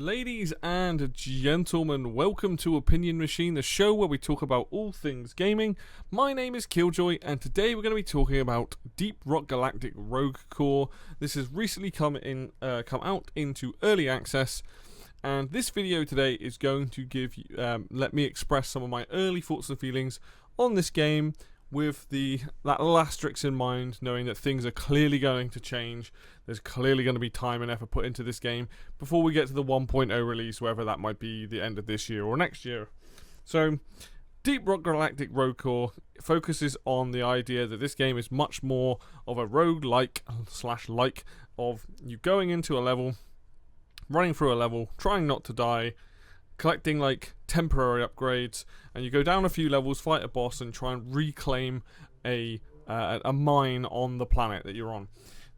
Ladies and gentlemen, welcome to Opinion Machine, the show where we talk about all things gaming. My name is Killjoy, and today we're going to be talking about Deep Rock Galactic Rogue Core. This has recently come out into early access, and this video today is going to give you, let me express some of my early thoughts and feelings on this game, with that little asterisk in mind, knowing that things are clearly going to change. There's clearly going to be time and effort put into this game before we get to the 1.0 release, whether that might be the end of this year or next year. So, Deep Rock Galactic Rogue Core focuses on the idea that this game is much more of a roguelike of you going into a level, running through a level, trying not to die, collecting like temporary upgrades, and you go down a few levels, fight a boss, and try and reclaim a mine on the planet that you're on.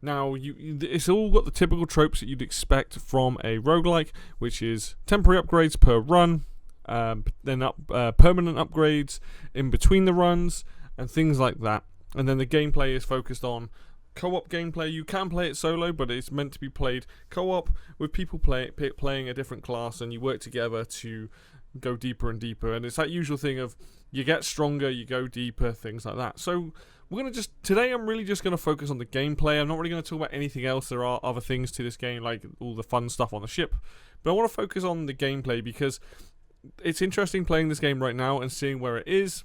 Now, it's all got the typical tropes that you'd expect from a roguelike, which is temporary upgrades per run, then permanent upgrades in between the runs, and things like that. And then the gameplay is focused on co-op gameplay. You can play it solo, but it's meant to be played co-op with people playing a different class, and you work together to go deeper and deeper. And it's that usual thing of you get stronger, you go deeper, things like that. So today I'm really just gonna focus on the gameplay. I'm not really gonna talk about anything else. There are other things to this game, like all the fun stuff on the ship, but I want to focus on the gameplay because it's interesting playing this game right now and seeing where it is.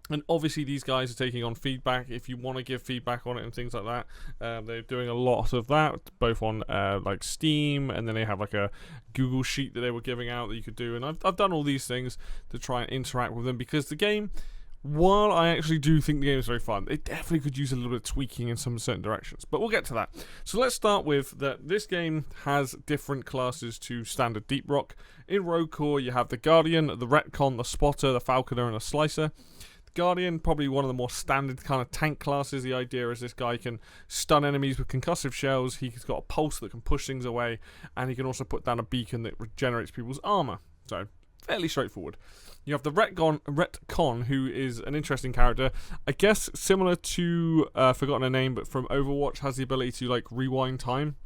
And obviously these guys are taking on feedback if you want to give feedback on it and things like that. They're doing a lot of that, both on like Steam, and then they have like a Google Sheet that they were giving out that you could do. And I've done all these things to try and interact with them, because the game, while I actually do think the game is very fun, it definitely could use a little bit of tweaking in some certain directions. But we'll get to that. So let's start with that this game has different classes to standard Deep Rock. In Rogue Core, you have the Guardian, the Retcon, the Spotter, the Falconer, and a Slicer. Guardian, probably one of the more standard kind of tank classes. The idea is this guy can stun enemies with concussive shells, he's got a pulse that can push things away, and he can also put down a beacon that regenerates people's armor. So, fairly straightforward. You have the Retcon, who is an interesting character. I guess similar to, forgotten her name, but from Overwatch, has the ability to like rewind time.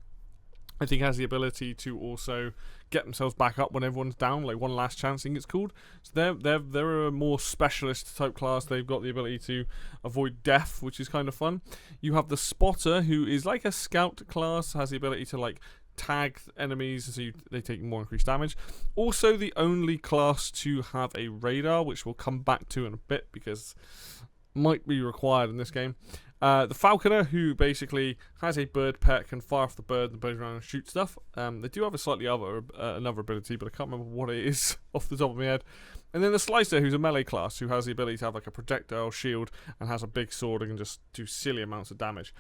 I think has the ability to also get themselves back up when everyone's down, like one last chance, I think it's called. So they're a more specialist type class. They've got the ability to avoid death, which is kind of fun. You have the Spotter, who is like a scout class, has the ability to like tag enemies so they take more increased damage. Also the only class to have a radar, which we'll come back to in a bit because might be required in this game. The Falconer, who basically has a bird pet, can fire off the bird, and the bird around and shoot stuff. They do have a slightly another ability, but I can't remember what it is off the top of my head. And then the Slicer, who's a melee class, who has the ability to have like a projectile shield and has a big sword and can just do silly amounts of damage.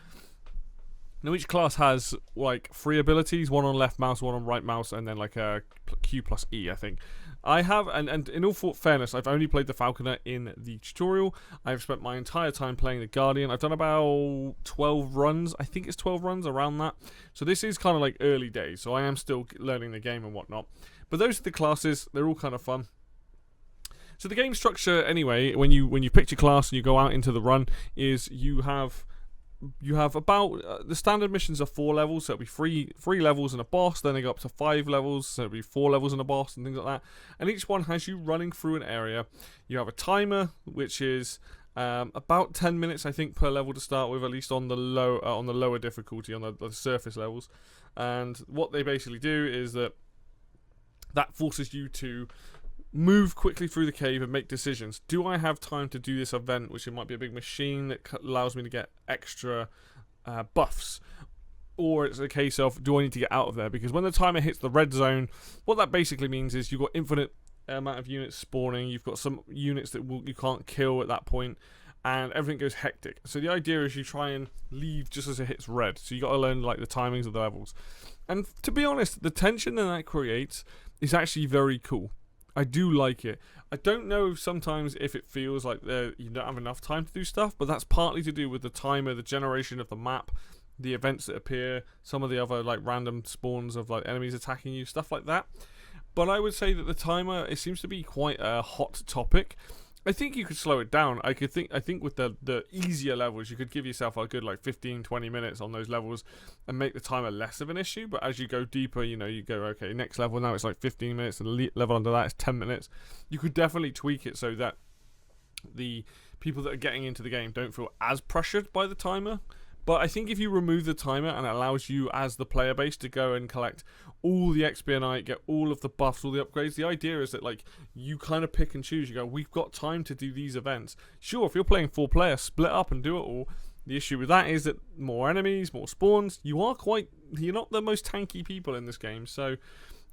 Now each class has like 3 abilities, one on left mouse, one on right mouse, and then like a Q plus E, I think. I have, and in all fairness, I've only played the Falconer in the tutorial. I've spent my entire time playing the Guardian. I've done about 12 runs. I think it's 12 runs, around that. So this is kind of like early days, so I am still learning the game and whatnot. But those are the classes. They're all kind of fun. So the game structure, anyway, when you pick your class and you go out into the run, is you have about the standard missions are 4 levels, so it'll be three levels and a boss. Then they go up to 5 levels, so it'll be 4 levels and a boss and things like that. And each one has you running through an area. You have a timer, which is about 10 minutes, I think, per level to start with, at least on the lower difficulty, on the surface levels. And what they basically do is that forces you to move quickly through the cave and make decisions. Do I have time to do this event, which it might be a big machine that allows me to get extra buffs? Or it's a case of, do I need to get out of there? Because when the timer hits the red zone, what that basically means is you've got infinite amount of units spawning. You've got some units that you can't kill at that point, and everything goes hectic. So the idea is you try and leave just as it hits red. So you got to learn like the timings of the levels. And to be honest, the tension that creates is actually very cool. I do like it. I don't know sometimes if it feels like you don't have enough time to do stuff, but that's partly to do with the timer, the generation of the map, the events that appear, some of the other like random spawns of like enemies attacking you, stuff like that. But I would say that the timer, it seems to be quite a hot topic. I think you could slow it down. I think with the easier levels, you could give yourself a good like 15, 20 minutes on those levels and make the timer less of an issue. But as you go deeper, you know, you go, okay, next level now it's like 15 minutes, and the level under that is 10 minutes. You could definitely tweak it so that the people that are getting into the game don't feel as pressured by the timer. But I think if you remove the timer and it allows you as the player base to go and collect all the XP a night, get all of the buffs, all the upgrades, the idea is that like you kind of pick and choose. You go, we've got time to do these events. Sure, if you're playing 4 players, split up and do it all. The issue with that is that more enemies, more spawns. You're not the most tanky people in this game, so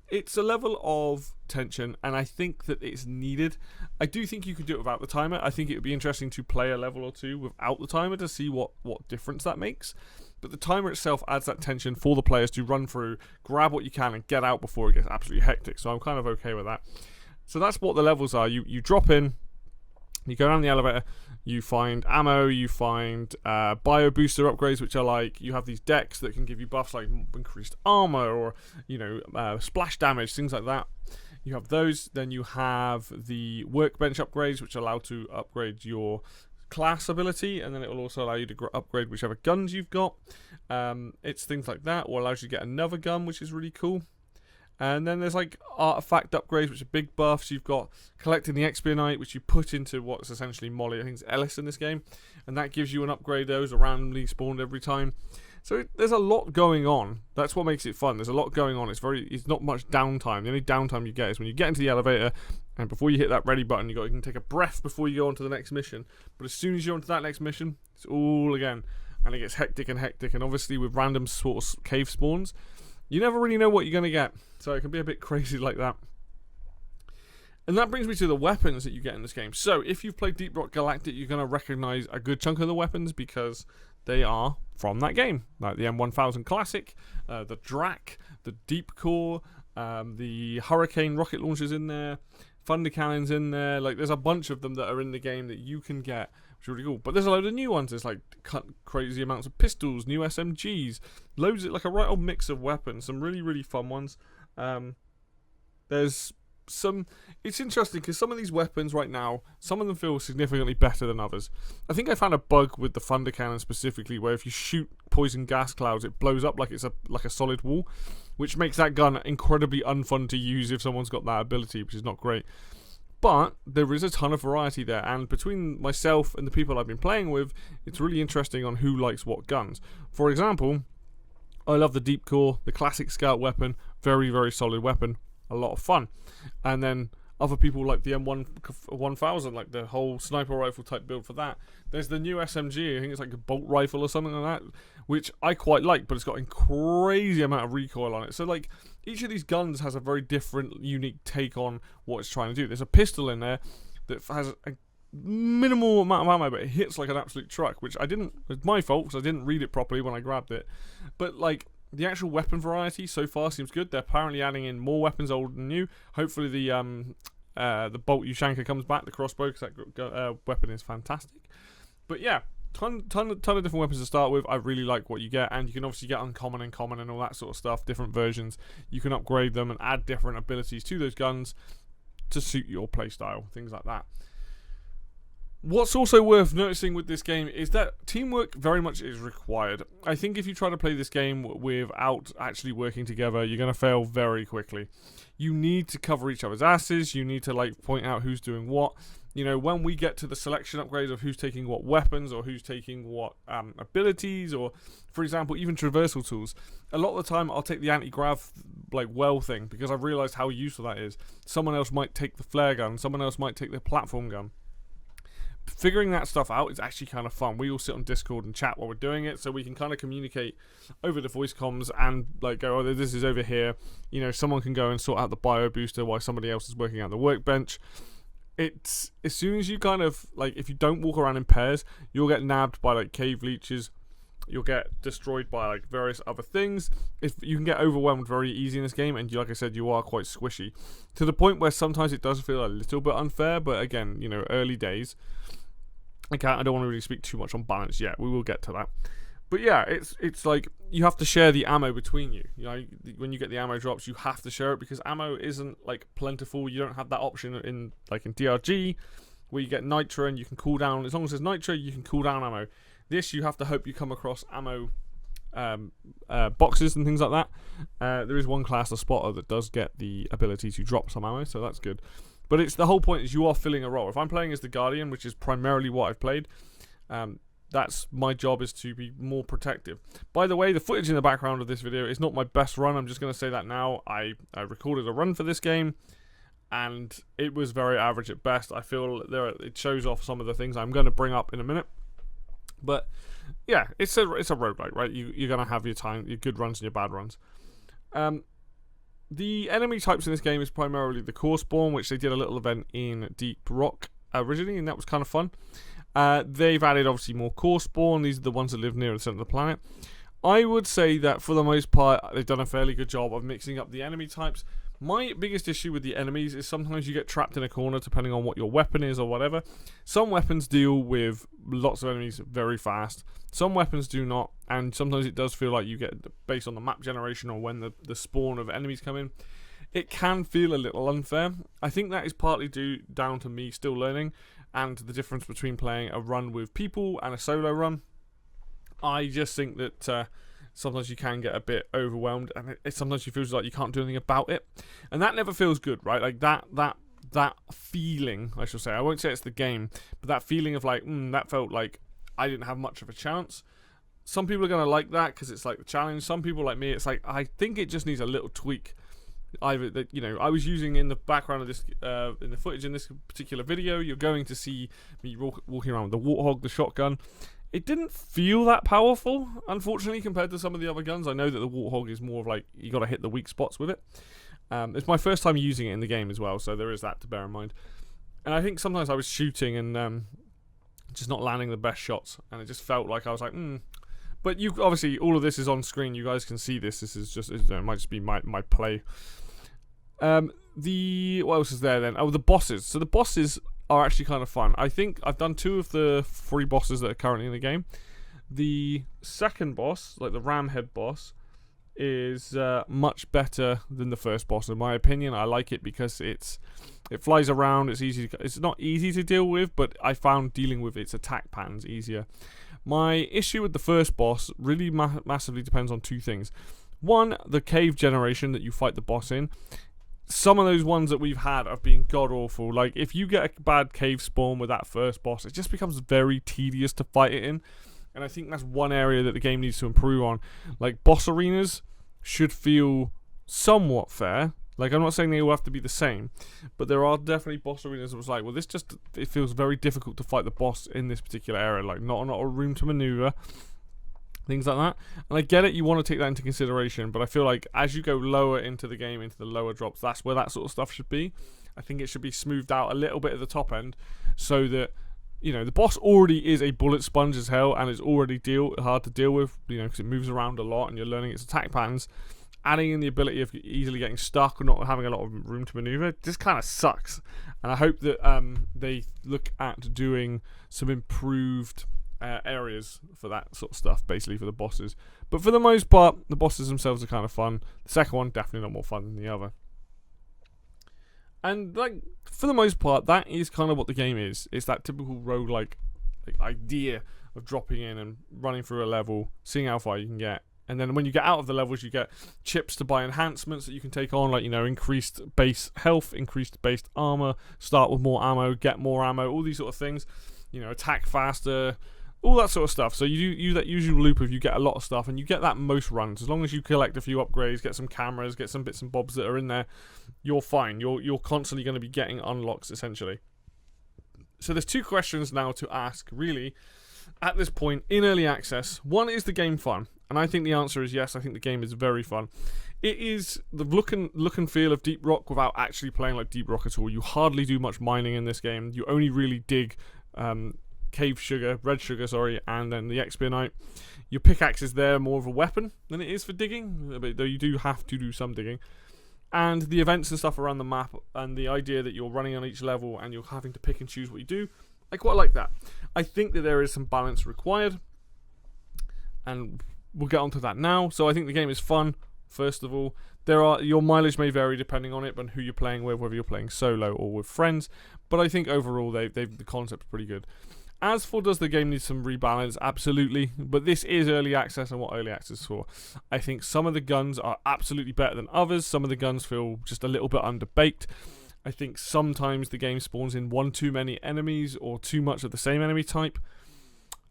it's a level of tension, and I think that it's needed. I do think you could do it without the timer. I think it would be interesting to play a level or two without the timer to see what difference that makes. But the timer itself adds that tension for the players to run through, grab what you can, and get out before it gets absolutely hectic. So I'm kind of okay with that. So that's what the levels are. You drop in, you go down the elevator, you find ammo, you find bio booster upgrades, which are like, you have these decks that can give you buffs like increased armor or, you know, splash damage, things like that. You have those. Then you have the workbench upgrades, which allow to upgrade your class ability, and then it will also allow you to upgrade whichever guns you've got. It's things like that, or allows you to get another gun, which is really cool. And then there's like artifact upgrades, which are big buffs. You've got collecting the XP a night, which you put into what's essentially Molly. I think it's Ellis in this game, and that gives you an upgrade. Those are randomly spawned every time. So there's a lot going on. That's what makes it fun. There's a lot going on. It's not much downtime. The only downtime you get is when you get into the elevator, and before you hit that ready button, you can take a breath before you go on to the next mission. But as soon as you're onto that next mission, it's all again, and it gets hectic. And obviously with random sort of cave spawns, you never really know what you're going to get. So it can be a bit crazy like that. And that brings me to the weapons that you get in this game. So if you've played Deep Rock Galactic, you're going to recognize a good chunk of the weapons because they are from that game. Like the M1000 Classic, the Drac, the Deep Core, the Hurricane rocket launchers in there, Thunder Cannons in there. Like there's a bunch of them that are in the game that you can get, which is really cool. But there's a load of new ones. There's like crazy amounts of pistols, new SMGs, loads of like a right old mix of weapons. Some really, really fun ones. There's some. It's interesting because some of these weapons right now, some of them feel significantly better than others. I think I found a bug with the Thunder Cannon specifically, where if you shoot poison gas clouds, it blows up like it's a solid wall, which makes that gun incredibly unfun to use if someone's got that ability, which is not great. But there is a ton of variety there, and between myself and the people I've been playing with, it's really interesting on who likes what guns. For example, I love the Deep Core, the classic scout weapon, very, very solid weapon, a lot of fun. And then other people like the M1000, like the whole sniper rifle type build for that. There's the new SMG, I think it's like a bolt rifle or something like that, which I quite like, but it's got a crazy amount of recoil on it. So like each of these guns has a very different, unique take on what it's trying to do. There's a pistol in there that has a minimal amount of ammo, but it hits like an absolute truck, which it's my fault because I didn't read it properly when I grabbed it. But like the actual weapon variety so far seems good. They're apparently adding in more weapons, old and new. Hopefully the bolt Ushanka comes back, the crossbow, because that weapon is fantastic. But yeah, ton of different weapons to start with. I really like what you get, and you can obviously get uncommon and common and all that sort of stuff, different versions. You can upgrade them and add different abilities to those guns to suit your playstyle, things like that. What's also worth noticing with this game is that teamwork very much is required. I think if you try to play this game without actually working together, you're going to fail very quickly. You need to cover each other's asses. You need to like point out who's doing what. You know, when we get to the selection upgrades of who's taking what weapons or who's taking what abilities, or for example even traversal tools, a lot of the time I'll take the anti-grav like well thing because I've realised how useful that is. Someone else might take the flare gun, someone else might take the platform gun. Figuring that stuff out is actually kind of fun. We all sit on Discord and chat while we're doing it, so we can kind of communicate over the voice comms and like go, oh, this is over here. You know, someone can go and sort out the bio booster while somebody else is working out the workbench. It's as soon as you kind of like, if you don't walk around in pairs, you'll get nabbed by like cave leeches. You'll get destroyed by like various other things. If you can get overwhelmed very easy in this game, and like I said, you are quite squishy to the point where sometimes it does feel a little bit unfair. But again, you know, early days. I don't want to really speak too much on balance yet. We will get to that. But yeah, it's like you have to share the ammo between you. You know, when you get the ammo drops, you have to share it because ammo isn't like plentiful. You don't have that option in DRG, where you get nitro and you can cool down. As long as there's nitro, you can cool down ammo. This, you have to hope you come across ammo boxes and things like that. There is one class, the spotter, that does get the ability to drop some ammo, so that's good. But it's the whole point is you are filling a role. If I'm playing as the Guardian, which is primarily what I've played, that's my job, is to be more protective. By the way, the footage in the background of this video is not my best run. I'm just going to say that now. I recorded a run for this game, and it was very average at best. I feel it shows off some of the things I'm going to bring up in a minute. But yeah, it's a roguelike, right? You're going to have your good runs and your bad runs. The enemy types in this game is primarily the core spawn, which they did a little event in Deep Rock originally, and that was kind of fun. They've added obviously more core spawn. These are the ones that live near the center of the planet. I would say that for the most part, they've done a fairly good job of mixing up the enemy types. My biggest issue with the enemies is sometimes you get trapped in a corner depending on what your weapon is or whatever. Some weapons deal with lots of enemies very fast. Some weapons do not, and sometimes it does feel like you get, based on the map generation or when the spawn of enemies come in, it can feel a little unfair. I think that is partly down to me still learning, and the difference between playing a run with people and a solo run. I just think that sometimes you can get a bit overwhelmed, and sometimes you feel like you can't do anything about it, and that never feels good, right? Like that feeling, I should say. I won't say it's the game, but that feeling of like, that felt like I didn't have much of a chance. Some people are going to like that because it's like the challenge. Some people like me, it's like, I think it just needs a little tweak. Either that, I was using in the background of this, in the footage in this particular video, you're going to see me walking around with the Warthog, the shotgun. It didn't feel that powerful, unfortunately, compared to some of the other guns. I know that the Warthog is more of like, you got to hit the weak spots with it. It's my first time using it in the game as well, so there is that to bear in mind. And I think sometimes I was shooting and just not landing the best shots, and it just felt like I was like, But you obviously, all of this is on screen. You guys can see this. This is just, it might just be my play. What else is there then? Oh, the bosses. So the bosses are actually kind of fun. I think I've done 2 of the 3 bosses that are currently in the game. The second boss, like the Ramhead boss, is much better than the first boss in my opinion. I like it because it flies around. It's not easy to deal with, but I found dealing with its attack patterns easier. My issue with the first boss really massively depends on 2 things. One, the cave generation that you fight the boss in. Some of those ones that we've had have been god-awful. Like, if you get a bad cave spawn with that first boss, it just becomes very tedious to fight it in. And I think that's one area that the game needs to improve on. Like, boss arenas should feel somewhat fair. Like, I'm not saying they all have to be the same, but there are definitely boss arenas that was like, well, it feels very difficult to fight the boss in this particular area. Like, not a room to maneuver. Things like that. And I get it, you want to take that into consideration, but I feel like as you go lower into the game, into the lower drops, that's where that sort of stuff should be. I think it should be smoothed out a little bit at the top end, so that, the boss already is a bullet sponge as hell, and it's already hard to deal with, because it moves around a lot and you're learning its attack patterns. Adding in the ability of easily getting stuck or not having a lot of room to maneuver just kind of sucks. And I hope that they look at doing some improved areas for that sort of stuff, basically for the bosses. But for the most part, the bosses themselves are kind of fun. The second one, definitely not more fun than the other. And like, for the most part, that is kind of what the game is. It's that typical roguelike idea of dropping in and running through a level, seeing how far you can get. And then when you get out of the levels, you get chips to buy enhancements that you can take on, like, increased base health, increased base armor, start with more ammo, get more ammo, all these sort of things. Attack faster, all that sort of stuff. So you do that usual loop of you get a lot of stuff, and you get that most runs. As long as you collect a few upgrades, get some cameras, get some bits and bobs that are in there, you're fine. You're constantly going to be getting unlocks, essentially. So there's 2 questions now to ask, really, at this point in early access. One, is the game fun? And I think the answer is yes. I think the game is very fun. It is the look and feel of Deep Rock without actually playing like Deep Rock at all. You hardly do much mining in this game. You only really dig red sugar, and then the Expionite. Your pickaxe is there more of a weapon than it is for digging, though you do have to do some digging. And the events and stuff around the map, and the idea that you're running on each level and you're having to pick and choose what you do, I quite like that. I think that there is some balance required, and we'll get onto that now. So I think the game is fun First of all, your mileage may vary depending on it, but who you're playing with, whether you're playing solo or with friends. But I think overall, the concept's pretty good. As for does the game need some rebalance? Absolutely. But this is early access, and what early access is for. I think some of the guns are absolutely better than others. Some of the guns feel just a little bit underbaked. I think sometimes the game spawns in one too many enemies or too much of the same enemy type.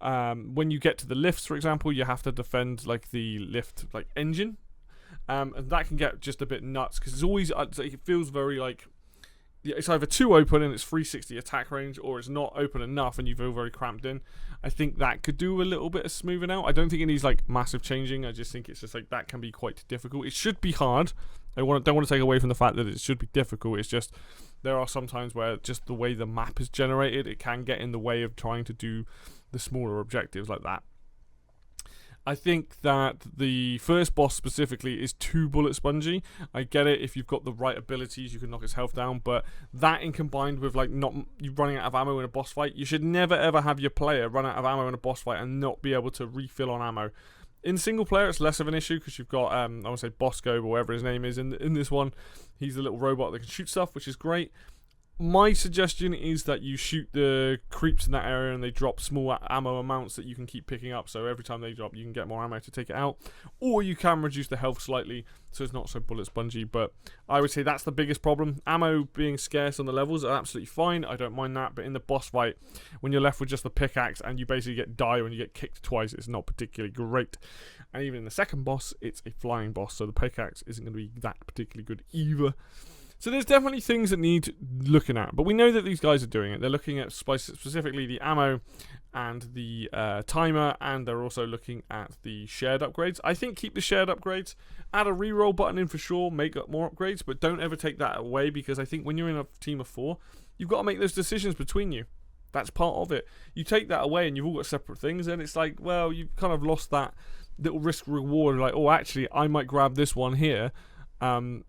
When you get to the lifts, for example, you have to defend like the lift like engine. And that can get just a bit nuts because it's always, it feels very like, it's either too open and it's 360 attack range, or it's not open enough and you feel very cramped in. I think that could do a little bit of smoothing out. I don't think it needs like massive changing. I just think it's just like that can be quite difficult. It should be hard. Don't want to take away from the fact that it should be difficult. It's just there are some times where just the way the map is generated, it can get in the way of trying to do the smaller objectives like that. I think that the first boss specifically is too bullet spongy. I get it, if you've got the right abilities you can knock his health down, but that in combined with like not you running out of ammo in a boss fight, you should never ever have your player run out of ammo in a boss fight and not be able to refill on ammo. In single player it's less of an issue because you've got I want to say Bosco or whatever his name is in this one. He's the little robot that can shoot stuff, which is great. My suggestion is that you shoot the creeps in that area and they drop small ammo amounts that you can keep picking up, so every time they drop you can get more ammo to take it out, or you can reduce the health slightly so it's not so bullet spongy. But I would say that's the biggest problem. Ammo being scarce on the levels are absolutely fine, I don't mind that, but in the boss fight when you're left with just the pickaxe and you basically die when you get kicked twice, it's not particularly great. And even in the second boss it's a flying boss, so the pickaxe isn't going to be that particularly good either. So there's definitely things that need looking at, but we know that these guys are doing it. They're looking at specifically the ammo and the timer, and they're also looking at the shared upgrades. I think keep the shared upgrades, add a reroll button in for sure, make up more upgrades, but don't ever take that away, because I think when you're in a team of 4, you've got to make those decisions between you. That's part of it. You take that away and you've all got separate things, and it's like, well, you've kind of lost that little risk reward. Like, oh, actually, I might grab this one here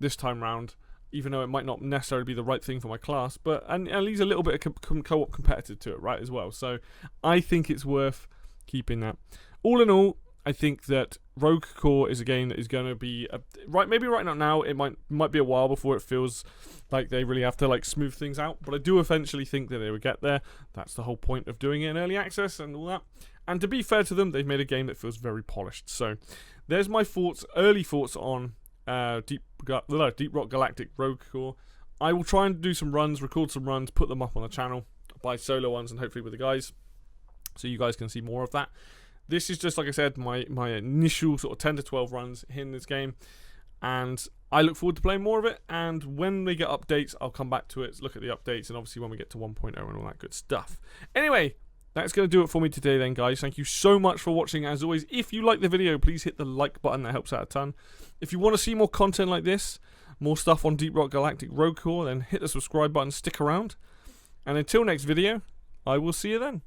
this time round, even though it might not necessarily be the right thing for my class, but and it leaves a little bit of co-op competitive to it, right, as well. So I think it's worth keeping that. All in all, I think that Rogue Core is a game that is going to be maybe right now it might be a while before it feels like they really have to like smooth things out, but I do eventually think that they will get there. That's the whole point of doing it in early access and all that. And to be fair to them, they've made a game that feels very polished. So there's my early thoughts on Deep Rock Galactic Rogue Core. I will try and do some runs, record some runs, put them up on the channel, buy solo ones and hopefully with the guys, so you guys can see more of that. This is just, like I said, my initial sort of 10 to 12 runs in this game, and I look forward to playing more of it, and when they get updates I'll come back to it, look at the updates, and obviously when we get to 1.0 and all that good stuff. Anyway, that's going to do it for me today then, guys. Thank you so much for watching. As always, if you like the video, please hit the like button. That helps out a ton. If you want to see more content like this, more stuff on Deep Rock Galactic Rogue Core, then hit the subscribe button, stick around. And until next video, I will see you then.